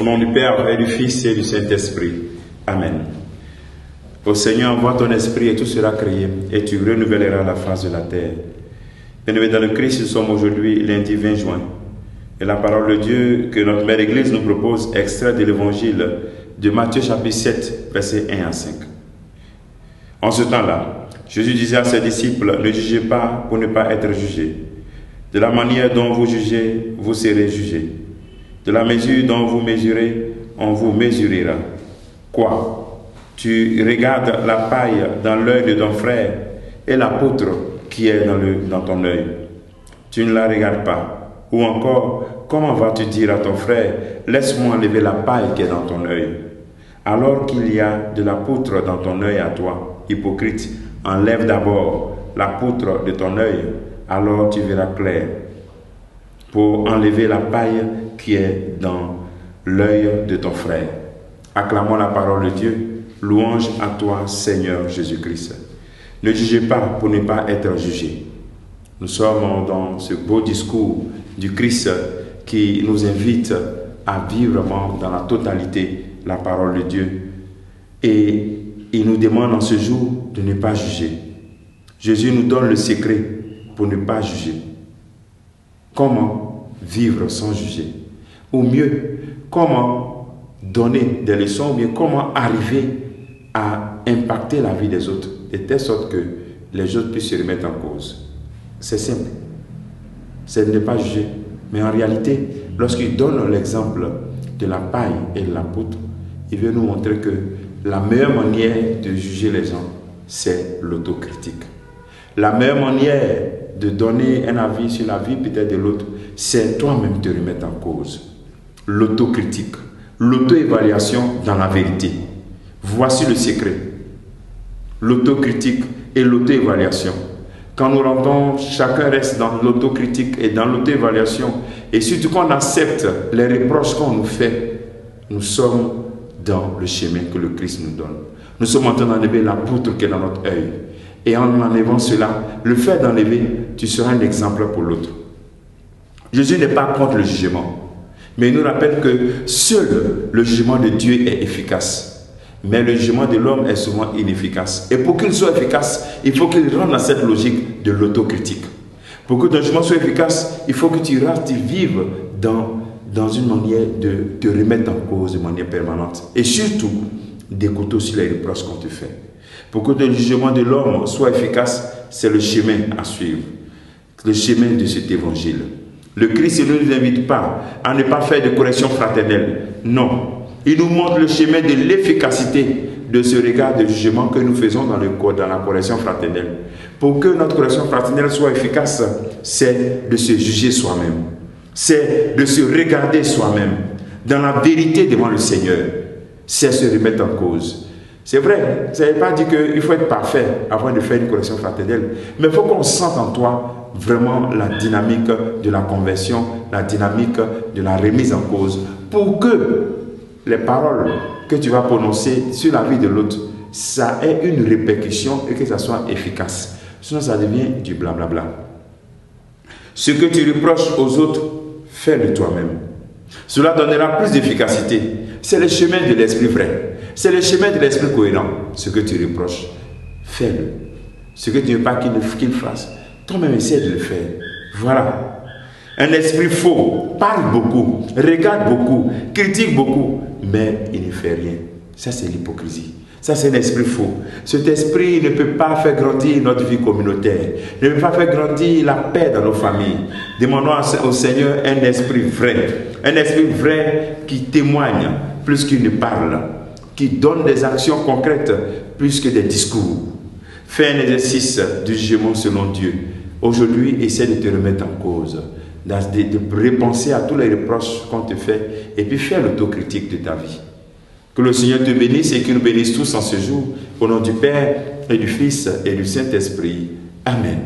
nom du Père et du Fils et du Saint-Esprit. Amen. Ô Seigneur, envoie ton esprit et tout sera créé, et tu renouvelleras la face de la terre. Bien-aimés dans le Christ, nous sommes aujourd'hui lundi 20 juin. Et la parole de Dieu que notre Mère Église nous propose, extrait de l'Évangile de Matthieu chapitre 7, versets 1 à 5. En ce temps-là, Jésus disait à ses disciples, ne jugez pas pour ne pas être jugés. De la manière dont vous jugez, vous serez jugés. De la mesure dont vous mesurez, on vous mesurera. Quoi? Tu regardes la paille dans l'œil de ton frère et la poutre qui est dans ton œil. Tu ne la regardes pas. Ou encore, comment vas-tu dire à ton frère, laisse-moi enlever la paille qui est dans ton œil, alors qu'il y a de la poutre dans ton œil à toi? Hypocrite, enlève d'abord la poutre de ton œil, alors tu verras clair pour enlever la paille qui est dans l'œil de ton frère. Acclamons la parole de Dieu. Louange à toi, Seigneur Jésus-Christ. Ne jugez pas pour ne pas être jugés. Nous sommes dans ce beau discours du Christ qui nous invite à vivre vraiment dans la totalité la parole de Dieu. Et il nous demande en ce jour de ne pas juger. Jésus nous donne le secret pour ne pas juger. Comment vivre sans juger? Ou mieux, comment donner des leçons, ou bien comment arriver à impacter la vie des autres, de telle sorte que les autres puissent se remettre en cause. C'est simple. C'est de ne pas juger. Mais en réalité, lorsqu'il donne l'exemple de la paille et de la poutre, il veut nous montrer que la meilleure manière de juger les gens, c'est l'autocritique. La meilleure manière de donner un avis sur la vie peut-être de l'autre, c'est toi-même te remettre en cause. L'autocritique, l'auto-évaluation dans la vérité. Voici le secret. L'autocritique et l'auto-évaluation. Quand nous rentrons, chacun reste dans l'autocritique et dans l'auto-évaluation. Et surtout quand on accepte les reproches qu'on nous fait, nous sommes dans le chemin que le Christ nous donne. Nous sommes en train d'enlever la poutre qui est dans notre œil. Et en enlevant cela, le fait d'enlever, tu seras un exemple pour l'autre. Jésus n'est pas contre le jugement, mais il nous rappelle que seul le jugement de Dieu est efficace. Mais le jugement de l'homme est souvent inefficace. Et pour qu'il soit efficace, il faut qu'il rentre dans cette logique de l'autocritique. Pour que ton jugement soit efficace, il faut que tu vives dans une manière de te remettre en cause de manière permanente. Et surtout, d'écouter aussi les reproches qu'on te fait. Pour que le jugement de l'homme soit efficace, c'est le chemin à suivre. Le chemin de cet évangile. Le Christ ne nous invite pas à ne pas faire de correction fraternelle. Non. Il nous montre le chemin de l'efficacité de ce regard de jugement que nous faisons dans la correction fraternelle. Pour que notre correction fraternelle soit efficace, c'est de se juger soi-même. C'est de se regarder soi-même dans la vérité devant le Seigneur. C'est se remettre en cause. C'est vrai, ça ne veut pas dire qu'il faut être parfait avant de faire une correction fraternelle, mais il faut qu'on sente en toi vraiment la dynamique de la conversion, la dynamique de la remise en cause, pour que les paroles que tu vas prononcer sur la vie de l'autre, ça ait une répercussion et que ça soit efficace. Sinon, ça devient du blablabla. Ce que tu reproches aux autres, fais-le toi-même. Cela donnera plus d'efficacité. C'est le chemin de l'esprit vrai. C'est le chemin de l'esprit cohérent. Ce que tu reproches, fais-le. Ce que tu ne veux pas qu'il fasse, toi-même essaie de le faire. Voilà. Un esprit faux parle beaucoup, regarde beaucoup, critique beaucoup, mais il ne fait rien. Ça, c'est l'hypocrisie. Ça, c'est un esprit faux. Cet esprit ne peut pas faire grandir notre vie communautaire, ne peut pas faire grandir la paix dans nos familles. Demandons au Seigneur un esprit vrai qui témoigne plus qu'il ne parle, qui donne des actions concrètes plus que des discours. Fais un exercice du jugement selon Dieu. Aujourd'hui, essaie de te remettre en cause, de repenser à tous les reproches qu'on te fait et puis faire l'autocritique de ta vie. Que le Seigneur te bénisse et qu'il nous bénisse tous en ce jour. Au nom du Père et du Fils et du Saint-Esprit. Amen.